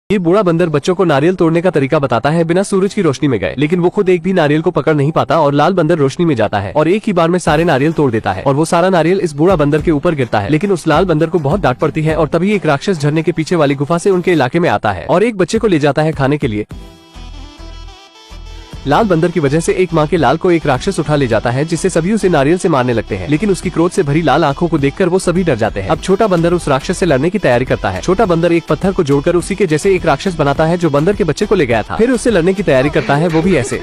ये बूढ़ा बंदर बच्चों को नारियल तोड़ने का तरीका बताता है बिना सूरज की रोशनी में गए, लेकिन वो खुद एक भी नारियल को पकड़ नहीं पाता और लाल बंदर रोशनी में जाता है और एक ही बार में सारे नारियल तोड़ देता है और वो सारा नारियल इस बूढ़ा बंदर के ऊपर गिरता है। लेकिन उस लाल बंदर को बहुत डांट पड़ती है और तभी एक राक्षस झरने के पीछे वाली गुफा से उनके इलाके में आता है और एक बच्चे को ले जाता है खाने के लिए। लाल बंदर की वजह से एक माँ के लाल को एक राक्षस उठा ले जाता है, जिससे सभी उसे नारियल से मारने लगते हैं, लेकिन उसकी क्रोध से भरी लाल आंखों को देखकर वो सभी डर जाते हैं। अब छोटा बंदर उस राक्षस से लड़ने की तैयारी करता है। छोटा बंदर एक पत्थर को जोड़कर उसी के जैसे एक राक्षस बनाता है जो बंदर के बच्चे को ले गया था, फिर उससे लड़ने की तैयारी करता है, वो भी ऐसे।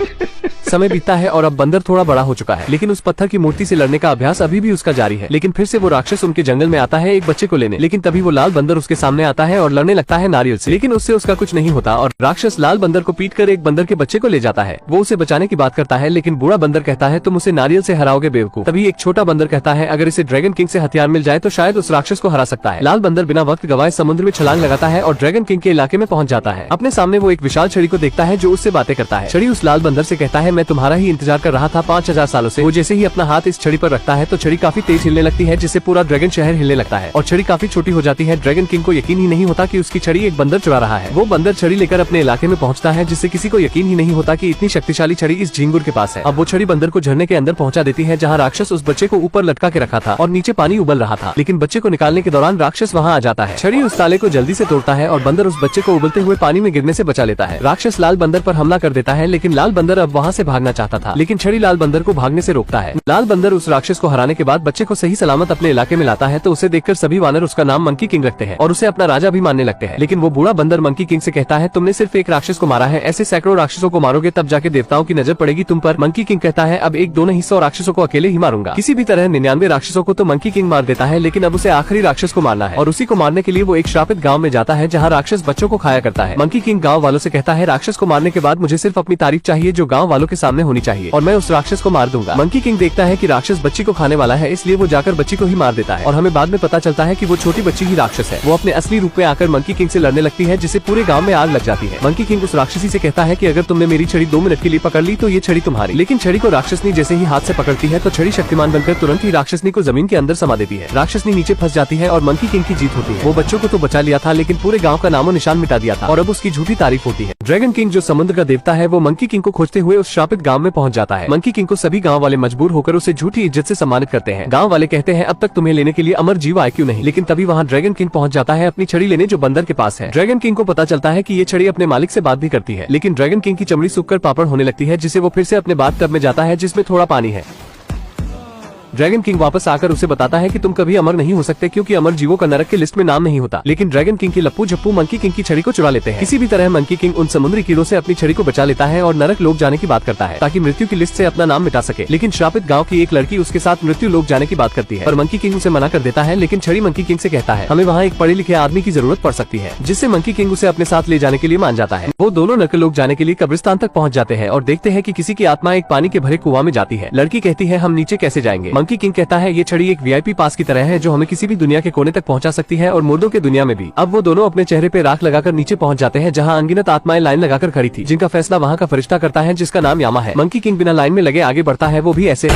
समय बीतता है और अब बंदर थोड़ा बड़ा हो चुका है, लेकिन उस पत्थर की मूर्ति से लड़ने का अभ्यास अभी भी उसका जारी है। लेकिन फिर से वो राक्षस उनके जंगल में आता है एक बच्चे को लेने, लेकिन तभी वो लाल बंदर उसके सामने आता है और लड़ने लगता है नारियल से, लेकिन उससे उसका कुछ नहीं होता और राक्षस लाल बंदर को पीट कर एक बंदर के बच्चे को ले जाता है। वो उसे बचाने की बात करता है, लेकिन बूढ़ा बंदर कहता है तुम उसे नारियल से हराओगे बेवकूफ। तभी एक छोटा बंदर कहता है अगर इसे ड्रैगन किंग से हथियार मिल जाए तो शायद उस राक्षस को हरा सकता है। लाल बंदर बिना वक्त गवाए समुद्र में छलांग लगाता है और ड्रैगन किंग के इलाके में पहुंच जाता है। अपने सामने वो एक विशाल छड़ी को देखता है जो उससे बातें करता है। छड़ी उस लाल बंदर से कहता है मैं तुम्हारा ही इंतजार कर रहा था 5000 सालों से। वो जैसे ही अपना हाथ इस छड़ी पर रखता है तो छड़ी काफी तेज हिलने लगती है, जिससे पूरा ड्रैगन शहर हिलने लगता है और छड़ी काफी छोटी हो जाती है। ड्रैगन किंग को यकीन ही नहीं होता कि उसकी छड़ी एक बंदर चुरा रहा है। वो बंदर छड़ी लेकर अपने इलाके में पहुंचता है, जिससे किसी को यकीन ही नहीं होता कि इतनी शक्तिशाली छड़ी इस झींगुर के पास है। अब वो छड़ी बंदर को झरने के अंदर पहुंचा देती है, जहां राक्षस उस बच्चे को ऊपर लटका के रखा था और नीचे पानी उबल रहा था, लेकिन बच्चे को निकालने के दौरान राक्षस वहां आ जाता है। छड़ी उस ताले को जल्दी से तोड़ता है और बंदर उस बच्चे को उबलते हुए पानी में गिरने से बचा लेता है। राक्षस लाल बंदर पर हमला कर देता है, लेकिन लाल बंदर अब वहां से भागना चाहता था, लेकिन छड़ी लाल बंदर को भागने से रोकता है। लाल बंदर उस राक्षस को हराने के बाद बच्चे को सही सलामत अपने इलाके में लाता है, तो उसे देखकर सभी वानर उसका नाम मंकी किंग रखते हैं और उसे अपना राजा भी मानने लगते हैं। लेकिन वो बूढ़ा बंदर मंकी किंग से कहता है तुमने सिर्फ एक राक्षस को मारा है, ऐसे सैकड़ों राक्षसों को मारोगे तब जाके देवताओं की नजर पड़ेगी तुम पर। मंकी किंग कहता है अब एक दो नहीं 100 राक्षसों को अकेले ही मारूंगा। किसी भी तरह 99 राक्षसों को तो मंकी किंग मार देता है, लेकिन अब उसे आखिरी राक्षस को मारना है और उसी को मारने के लिए वो एक श्रापित गाँव में जाता है जहाँ राक्षस बच्चों को खाया करता है। मंकी किंग गाँव वालों से कहता है राक्षस को मारने के बाद मुझे सिर्फ अपनी तारीफ चाहिए जो गाँव वालों के सामने होनी चाहिए और मैं उस राक्षस को मार दूंगा। मंकी किंग देखता है कि राक्षस बच्ची को खाने वाला है, इसलिए वो जाकर बच्ची को ही मार देता है और हमें बाद में पता चलता है कि वो छोटी बच्ची ही राक्षस है। वो अपने असली रूप में आकर मंकी किंग से लड़ने लगती है, जिससे पूरे गांव में आग लग जाती है। मंकी किंग उस राक्षसी से कहता है कि अगर तुमने मेरी छड़ी 2 मिनट के लिए पकड़ ली तो ये छड़ी तुम्हारी। लेकिन छड़ी को राक्षसनी जैसे ही हाथ से पकड़ती है तो छड़ी शक्तिमान बनकर तुरंत ही राक्षसनी को जमीन के अंदर समा देती है। राक्षसनी नीचे फंस जाती है और मंकी किंग की जीत होती है। वो बच्चों को तो बचा लिया था, लेकिन पूरे गाँव का नामो निशान मिटा दिया था और अब उसकी झूठी तारीफ होती है। ड्रैगन किंग जो समुद्र का देवता है वो मंकी किंग को खोजते हुए उस श्रापित गाँव में पहुँच जाता है। मंकी किंग को सभी गाँव वाले मजबूर होकर उसे झूठी इज्जत से सम्मानित करते हैं। गांव वाले कहते हैं अब तक तुम्हें लेने के लिए अमर जीव आए क्यों नहीं, लेकिन तभी वहां ड्रैगन किंग पहुंच जाता है अपनी छड़ी लेने जो बंदर के पास है। ड्रैगन किंग को पता चलता है कि ये छड़ी अपने मालिक से बात भी करती है, लेकिन ड्रैगन किंग की चमड़ी सूखकर पापड़ होने लगती है, जिसे वो फिर से अपने बाथ टब में जाता है जिसमें थोड़ा पानी है। ड्रैगन किंग वापस आकर उसे बताता है कि तुम कभी अमर नहीं हो सकते क्योंकि अमर जीवों का नरक के लिस्ट में नाम नहीं होता। लेकिन ड्रैगन किंग के लप्पू झप्पू मंकी किंग की छड़ी को चुरा लेते हैं। किसी भी तरह मंकी किंग उन समुद्री कीड़ों से अपनी छड़ी को बचा लेता है और नरक लोग जाने की बात करता है ताकि मृत्यु की लिस्ट से अपना नाम मिटा सके। लेकिन श्रापित गाँव की एक लड़की उसके साथ मृत्यु लोग जाने की बात करती है, पर मंकी किंग उसे मना कर देता है। लेकिन छड़ी मंकी किंग से कहता है हमें वहाँ एक पढ़े लिखे आदमी की जरूरत पड़ सकती है, जिससे मंकी किंग उसे अपने साथ ले जाने के लिए मान जाता है। वो दोनों नरक लोग जाने के लिए कब्रिस्तान तक पहुँच जाते हैं और देखते हैं कि किसी की आत्मा एक पानी के भरे कुआं में जाती है। लड़की कहती है हम नीचे कैसे जाएंगे। मंकी किंग कहता है ये छड़ी एक VIP पास की तरह है जो हमें किसी भी दुनिया के कोने तक पहुंचा सकती है और मुर्दों के दुनिया में भी। अब वो दोनों अपने चेहरे पे राख लगाकर नीचे पहुंच जाते हैं जहां अनगिनत आत्माएं लाइन लगाकर खड़ी थी, जिनका फैसला वहां का फरिश्ता करता है जिसका नाम यामा है। मंकी किंग बिना लाइन में लगे आगे बढ़ता है, वो भी ऐसे।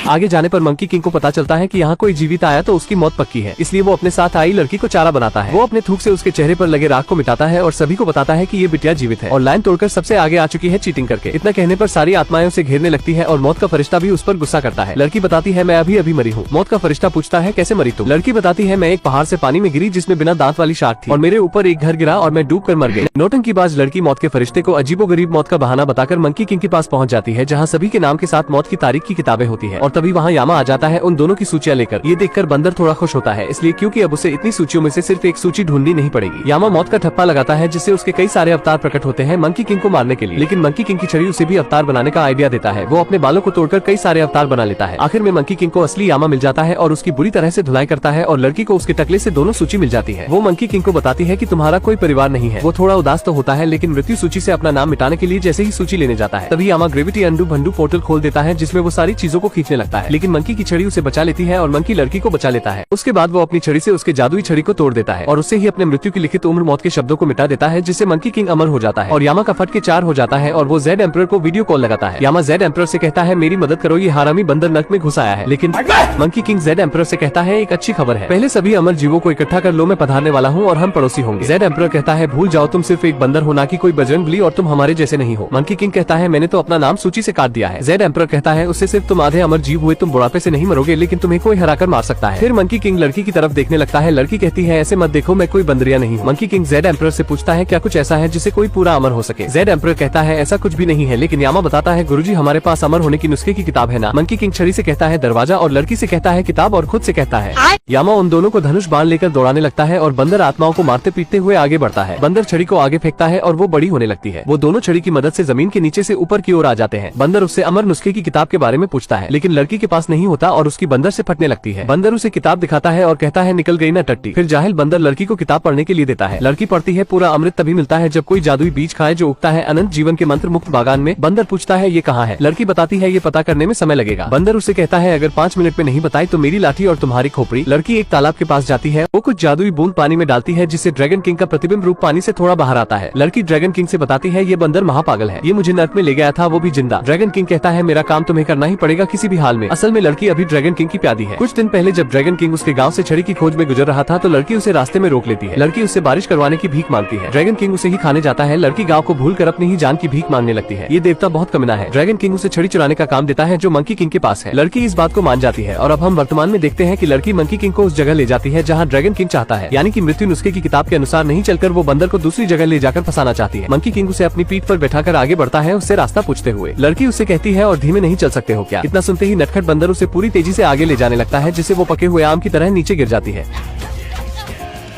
आगे जाने पर मंकी किंग को पता चलता है कि यहाँ कोई जीवित आया तो उसकी मौत पक्की है, इसलिए वो अपने साथ आई लड़की को चारा बनाता है। वो अपने थूक से उसके चेहरे पर लगे राख को मिटाता है और सभी को बताता है कि ये बिटिया जीवित है और लाइन तोड़कर सबसे आगे आ चुकी है चीटिंग करके। इतना कहने पर सारी आत्माएं उसे घेरने लगती है और मौत का फरिश्ता भी उस पर गुस्सा करता है। लड़की बताती है मैं अभी मरी हूँ। मौत का फरिश्ता पूछता है कैसे मरी तुम। लड़की बताती है मैं एक पहाड़ से पानी में गिरी जिसमें बिना दांत वाली शार्क थी और मेरे ऊपर एक घर गिरा और मैं डूब कर मर गई। नौटंकीबाज लड़की मौत के फरिश्ते को अजीबोगरीब मौत का बहाना बताकर मंकी किंग के पास पहुंच जाती है, जहां सभी के नाम के साथ मौत की तारीख की किताबें होती है और तभी वहां यामा आ जाता है उन दोनों की सूचियां लेकर। ये देखकर बंदर थोड़ा खुश होता है, इसलिए क्योंकि अब उसे इतनी सूचियों में से सिर्फ एक सूची ढूंढनी नहीं पड़ेगी। यामा मौत का ठप्पा लगाता है जिससे उसके कई सारे अवतार प्रकट होते हैं मंकी किंग को मारने के लिए, लेकिन मंकी किंग की छड़ी उसे भी अवतार बनाने का आइडिया देता है। वो अपने बालों को तोड़कर कई सारे अवतार बना लेता है। आखिर में मंकी किंग को असली यामा मिल जाता है और उसकी बुरी तरह से धुलाई करता है और लड़की को उसके टकले से दोनों सूची मिल जाती है। वो मंकी किंग को बताती है कि तुम्हारा कोई परिवार नहीं है। वो थोड़ा उदास तो होता है, लेकिन मृत्यु सूची से अपना नाम मिटाने के लिए जैसे ही सूची लेने जाता है तभी यामा ग्रेविटी अंडू भंडू पोर्टल खोल देता है, जिसमें वो सारी चीजों को खींचने लगता है। लेकिन मंकी की छड़ी उसे बचा लेती है और मंकी लड़की को बचा लेता है। उसके बाद वो अपनी छड़ी से उसके जादुई छड़ी को तोड़ देता है और उससे ही अपने मृत्यु की लिखित उम्र मौत के शब्दों को मिटा देता है, जिससे मंकी किंग अमर हो जाता है और यामा का फट के 4 हो जाता है और वो जेड एम्परर को वीडियो कॉल लगाता है। यामा जेड एम्परर से कहता है मेरी मदद करो, ये हरामी बंदर नर्क में घुस आया है। लेकिन मंकी किंग जेड एम्परर से कहता है एक अच्छी खबर है, पहले सभी अमर जीवों को इकट्ठा कर लो, मैं पधारने वाला हूँ और हम पड़ोसी होंगे। जेड एम्परर कहता है भूल जाओ, तुम सिर्फ एक बंदर हो, ना कि कोई बजरंगबली, और तुम हमारे जैसे नहीं हो। मंकी किंग कहता है मैंने तो अपना नाम सूची से काट दिया है। जेड एम्परर कहता है उससे सिर्फ तुम आधे अमर जीव हुए, तुम बुढ़ापे से नहीं मरोगे, लेकिन तुम्हें कोई हराकर मार सकता है। फिर मंकी किंग लड़की की तरफ देखने लगता है। लड़की कहती है ऐसे मत देखो, मैं कोई बंदरिया नहीं हूँ। मंकी किंग जेड एम्परर से पूछता है क्या कुछ ऐसा है जिससे कोई पूरा अमर हो सके। जेड एम्परर कहता है ऐसा कुछ भी नहीं है, लेकिन यामा बताता है गुरुजी हमारे पास अमर होने की नुस्खे की किताब है ना। मंकी किंग छड़ी से कहता है दरवाजा, और लड़की से कहता है किताब, और खुद से कहता है। यामा उन दोनों को धनुष बाण लेकर दौड़ाने लगता है और बंदर आत्माओं को मारते पीटते हुए आगे बढ़ता है। बंदर छड़ी को आगे फेंकता है और वो बड़ी होने लगती है। वो दोनों छड़ी की मदद से जमीन के नीचे से ऊपर की ओर आ जाते हैं। बंदर उससे अमर नुस्खे की किताब के बारे में पूछता है, लेकिन लड़की के पास नहीं होता और उसकी बंदर से फटने लगती है। बंदर उसे किताब दिखाता है और कहता है निकल गई ना टट्टी। फिर जाहिल बंदर लड़की को किताब पढ़ने के लिए देता है। लड़की पढ़ती है। पूरा अमृत तभी मिलता है जब कोई जादुई बीज खाए जो उगता है अनंत जीवन के मंत्र मुक्त बागान में। बंदर पूछता है ये कहाँ है। लड़की बताती है ये पता करने में समय लगेगा। बंदर उसे कहता है अगर 5 मिनट में नहीं बताई तो मेरी लाठी और तुम्हारी खोपड़ी। लड़की एक तालाब के पास जाती है। वो कुछ जादुई बूंद पानी में डालती है जिससे ड्रैगन किंग का प्रतिबिंब रूप पानी से थोड़ा बाहर आता है। लड़की ड्रैगन किंग से बताती है ये बंदर महापागल है, ये मुझे नर्क में ले गया था, वो भी जिंदा। ड्रैगन किंग कहता है मेरा काम तुम्हें करना ही पड़ेगा किसी भी हाल में। असल में लड़की अभी ड्रैगन किंग की प्यादी है। कुछ दिन पहले जब ड्रैगन किंग उसके गाँव से छड़ी की खोज में गुजर रहा था तो लड़की उसे रास्ते में रोक लेती है। लड़की उससे बारिश करवाने की भीख मांगती है। ड्रैगन किंग उसे ही खाने जाता है। लड़की गाँव को भूल कर अपनी ही जान की भीख मांगने लगती है। ये देवता बहुत कमीना है। ड्रैगन किंग उसे छड़ी चुराने का काम देता है जो मंकी किंग के पास है। लड़की इस बात को मान जाती है और अब हम वर्तमान में देखते हैं कि लड़की मंकी किंग को उस जगह ले जाती है जहाँ ड्रैगन किंग चाहता है, यानी कि मृत्यु नुस्खे की किताब के अनुसार नहीं चलकर वो बंदर को दूसरी जगह ले जाकर फंसाना चाहती है। मंकी किंग उसे अपनी पीठ पर बैठाकर आगे बढ़ता है उससे रास्ता पूछते हुए। लड़की उससे कहती है और धीमे नहीं चल सकते हो क्या। इतना सुनते ही नटखट बंदर उसे पूरी तेजी से आगे ले जाने लगता है जिससे वो पके हुए आम की तरह नीचे गिर जाती है।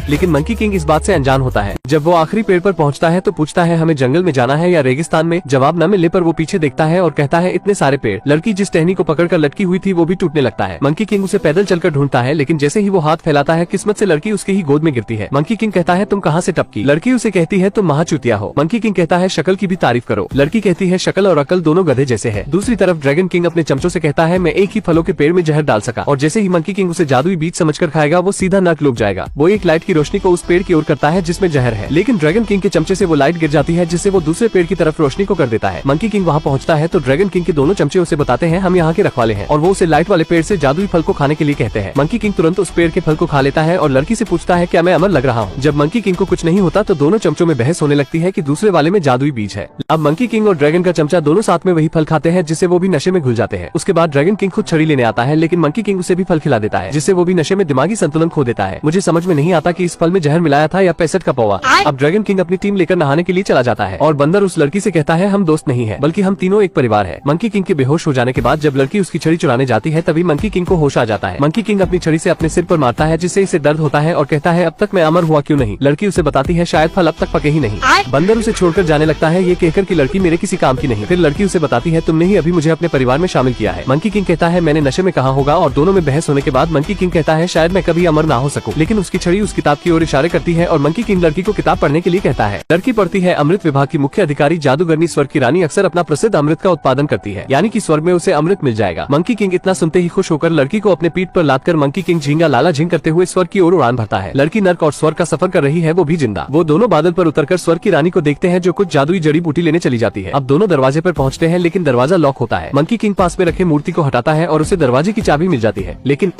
लेकिन मंकी किंग इस बात से अनजान होता है। जब वो आखिरी पेड़ पर पहुंचता है तो पूछता है हमें जंगल में जाना है या रेगिस्तान में। जवाब न मिलने पर वो पीछे देखता है और कहता है इतने सारे पेड़। लड़की जिस टहनी को पकड़कर लटकी हुई थी वो भी टूटने लगता है। मंकी किंग उसे पैदल चलकर ढूंढता है, लेकिन जैसे ही वो हाथ फैलाता है किस्मत से लड़की उसके ही गोद में गिरती है। मंकी किंग कहता है तुम कहाँ से टपकी। लड़की उसे कहती है तुम महाचूतिया हो। मंकी किंग कहता है शक्ल की भी तारीफ करो। लड़की कहती है शक्ल और अकल दोनों गधे जैसे है। दूसरी तरफ ड्रैगन किंग अपने चमचों से कहता है मैं एक ही फलों के पेड़ में जहर डाल सका, और जैसे ही मंकी किंग उसे जादुई बीज समझकर खाएगा वो सीधा नर्क लोग जाएगा। वो एक लाइट की रोशनी को उस पेड़ की ओर करता है जिसमें जहर है, लेकिन ड्रैगन किंग के चमचे से वो लाइट गिर जाती है जिससे वो दूसरे पेड़ की तरफ रोशनी को कर देता है। मंकी किंग वहाँ पहुँचता है तो ड्रैगन किंग के दोनों चमचे उसे बताते हैं हम यहाँ के रखवाले हैं, और वो उसे लाइट वाले पेड़ से जादुई फल को खाने के लिए कहते हैं। मंकी किंग तुरंत उस पेड़ के फल को खा लेता है और लड़की से पूछता है क्या मैं अमर लग रहा हूँ। जब मंकी किंग को कुछ नहीं होता तो दोनों चमचों में बहस होने लगती है कि दूसरे वाले में जादुई बीज है। अब मंकी किंग और ड्रैगन का चमचा दोनों साथ में वही फल खाते हैं जिससे वो भी नशे में घुल जाते हैं। उसके बाद ड्रैगन किंग खुद छड़ी लेने आता है, लेकिन मंकी किंग उसे भी फल खिला देता है जिससे वो भी नशे में दिमागी संतुलन खो देता है। मुझे समझ में नहीं आता कि इस फल में जहर मिलाया था या 65 का पौवा। अब ड्रैगन किंग अपनी टीम लेकर नहाने के लिए चला जाता है और बंदर उस लड़की से कहता है हम दोस्त नहीं है बल्कि हम तीनों एक परिवार है। मंकी किंग के बेहोश हो जाने के बाद जब लड़की उसकी छड़ी चुराने जाती है तभी मंकी किंग को होश आ जाता है। मंकी किंग अपनी छड़ी से अपने सिर पर मारता है जिससे इसे दर्द होता है और कहता है अब तक मैं अमर हुआ क्यों नहीं। लड़की उसे बताती है शायद फल अब तक पके ही नहीं। बंदर उसे छोड़कर जाने लगता है ये कहकर कि लड़की मेरे किसी काम की नहीं। फिर लड़की उसे बताती है तुमने ही अभी मुझे अपने परिवार में शामिल किया है। मंकी किंग कहता है मैंने नशे में कहा होगा, और दोनों में बहस होने के बाद मंकी किंग कहता है शायद मैं कभी अमर ना हो सकूं, लेकिन उसकी छड़ी उस किताब की ओर इशारे करती है और मंकी किंग लड़की को किताब पढ़ने के लिए कहता है। लड़की पढ़ती है अमृत विभाग की मुख्य अधिकारी जादूगरनी स्वर्ग की रानी अक्सर अपना प्रसिद्ध अमृत का उत्पादन करती है, यानी कि स्वर्ग में उसे अमृत मिल जाएगा। मंकी किंग इतना सुनते ही खुश होकर लड़की को अपने पीठ पर लादकर मंकी किंग झींगा लाला झींग करते हुए स्वर्ग की ओर उड़ान भरता है। लड़की नर्क और स्वर्ग का सफर कर रही है, वो भी जिंदा। वो दोनों बादल पर उतरकर स्वर्ग की रानी को देखते हैं जो कुछ जादुई जड़ी बूटी लेने चली जाती है। अब दोनों दरवाजे पर पहुंचते हैं लेकिन दरवाजा लॉक होता है। मंकी किंग पास में रखे मूर्ति को हटाता है और उसे दरवाजे की चाबी मिल जाती है, लेकिन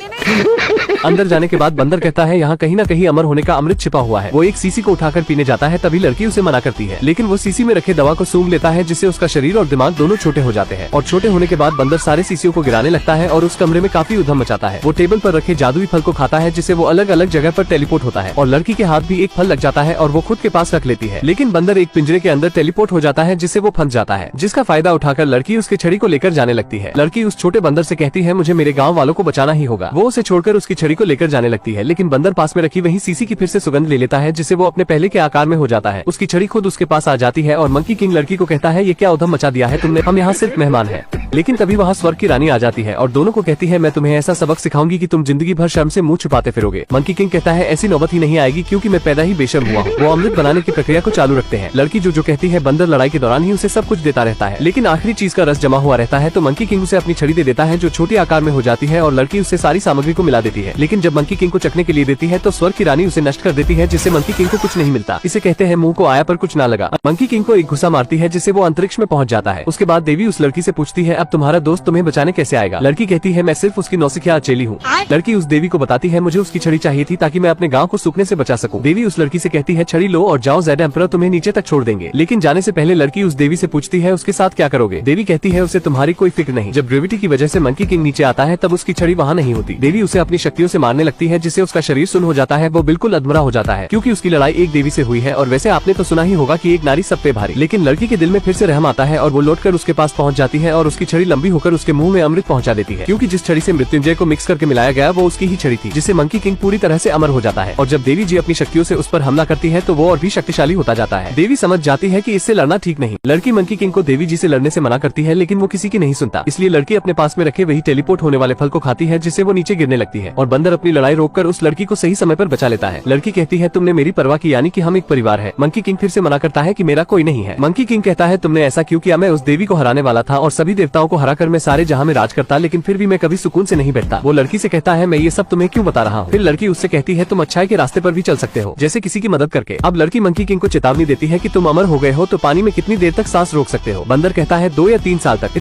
अंदर जाने के बाद बंदर कहता है यहाँ कहीं न कहीं अमर होने का अमृत छिपा हुआ है। वो एक सीसी को उठाकर पीने जाता है, तभी लड़की उसे मना करती है, लेकिन वो सीसी में रखे दवा को सूंघ लेता है जिससे उसका शरीर और दिमाग दोनों छोटे हो जाते हैं। और छोटे होने के बाद बंदर सारे सीसियों को गिराने लगता है और उस कमरे में काफी उधम मचाता है। वो टेबल पर रखे जादुई फल को खाता है जिससे वो अलग अलग जगह पर टेलीपोर्ट होता है, और लड़की के हाथ भी एक फल लग जाता है और वो खुद के पास रख लेती है। लेकिन बंदर एक पिंजरे के अंदर टेलीपोर्ट हो जाता है जिससे वो फंस जाता है, जिसका फायदा उठाकर लड़की उसकी छड़ी को लेकर जाने लगती है। लड़की उस छोटे बंदर से कहती है मुझे मेरे गाँव वालों को बचाना ही होगा। वो उसे छोड़कर उसकी छड़ी को लेकर जाने लगती है, लेकिन बंदर पास में रखी वही सीसी की फिर से सुगंध ले लेता है जिससे वो अपने पहले के आकार में हो जाता है। उसकी छड़ी खुद उसके पास आ जाती है और मंकी किंग लड़की को कहता है ये क्या उधम मचा दिया है तुमने, हम यहाँ सिर्फ मेहमान हैं। लेकिन तभी वहाँ स्वर्ग की रानी आ जाती है और दोनों को कहती है मैं तुम्हें ऐसा सबक सिखाऊंगी कि तुम जिंदगी भर शर्म से मुंह छुपाते फिरोगे। मंकी किंग कहता है ऐसी नौबत ही नहीं आएगी क्योंकि मैं पैदा ही बेशर्म हुआ हूँ। वो अमृत बनाने की प्रक्रिया को चालू रखते हैं। लड़की जो कहती है बंदर लड़ाई के दौरान ही उसे सब कुछ देता रहता है, लेकिन आखिरी चीज का रस जमा हुआ रहता है तो मंकी किंग उसे अपनी छड़ी दे देता है जो छोटी आकार में हो जाती है और लड़की उससे सारी सामग्री को मिला देती है। लेकिन जब मंकी किंग को चखने के लिए देती है तो स्वर्ग की रानी उसे नष्ट कर देती है, जिससे मंकी किंग को कुछ नहीं मिलता। इसे कहते हैं मुंह को आया पर कुछ ना लगा। मंकी किंग को एक घुसा मारती है जिससे वो अंतरिक्ष में पहुंच जाता है। उसके बाद देवी उस लड़की से पूछती है अब तुम्हारा दोस्त तुम्हें बचाने कैसे आएगा। लड़की कहती है मैं सिर्फ उसकी नौसिखिया अचेली हूँ। लड़की उस देवी को बताती है मुझे उसकी छड़ी चाहिए थी ताकि मैं अपने गाँव को सूखने से बचा सकूं। देवी उस लड़की से कहती है छड़ी लो और जाओ, ज़ेड एम्परर तुम्हें नीचे तक छोड़ देंगे। लेकिन जाने से पहले लड़की उस देवी से पूछती है उसके साथ क्या करोगे। देवी कहती है उसे तुम्हारी कोई फिक्र नहीं। जब ग्रेविटी की वजह से मंकी किंग नीचे आता है तब उसकी छड़ी वहाँ नहीं होती। देवी उसे अपनी शक्तियों से मारने लगती है जिससे उसका शरीर सुन्न हो जाता है। वो बिल्कुल अधमरा हो जाता है क्योंकि उसकी लड़ाई एक देवी से हुई है। और वैसे आपने तो सुना ही होगा कि एक नारी सब पे भारी। लेकिन लड़की के दिल में फिर से रहम आता है और वो लौटकर उसके पास पहुंच जाती है और उसकी छड़ी लंबी होकर उसके मुंह में अमृत पहुंचा देती है, क्योंकि जिस छड़ी से मृत्युंजय को मिक्स करके मिलाया गया वो उसकी ही छड़ी थी, जिससे मंकी किंग पूरी तरह से अमर हो जाता है। और जब देवी जी अपनी शक्तियों से उस पर हमला करती है तो वो और भी शक्तिशाली होता जाता है। देवी समझ जाती है कि इससे लड़ना ठीक नहीं। लड़की मंकी किंग को देवी जी से लड़ने से मना करती है, लेकिन वो किसी की नहीं सुनता। इसलिए लड़की अपने पास में रखे वही टेलीपोर्ट होने वाले फल को खाती है, जिससे वो नीचे गिरने लगती है। और बंदर अपनी लड़ाई रोककर उस लड़की को सही समय पर बचा लेता है। लड़की कहती है तुमने मेरी परवाह की, यानी कि हम एक परिवार है। मंकी किंग फिर से मना करता है कि मेरा कोई नहीं है। मंकी किंग कहता है तुमने ऐसा क्यों किया, मैं उस देवी को हराने वाला था और सभी देवताओं को हराकर मैं सारे जहां में राज करता, लेकिन फिर भी मैं कभी सुकून से नहीं बैठता। वो लड़की से कहता है मैं ये सब तुम्हें क्यों बता रहा हूँ। फिर लड़की उससे कहती है तुम अच्छाई के रास्ते पर भी चल सकते हो, जैसे किसी की मदद करके। अब लड़की मंकी किंग को चेतावनी देती है कि तुम अमर हो गए हो तो पानी में कितनी देर तक सांस रोक सकते हो। बंदर कहता है 2 या 3 साल तक।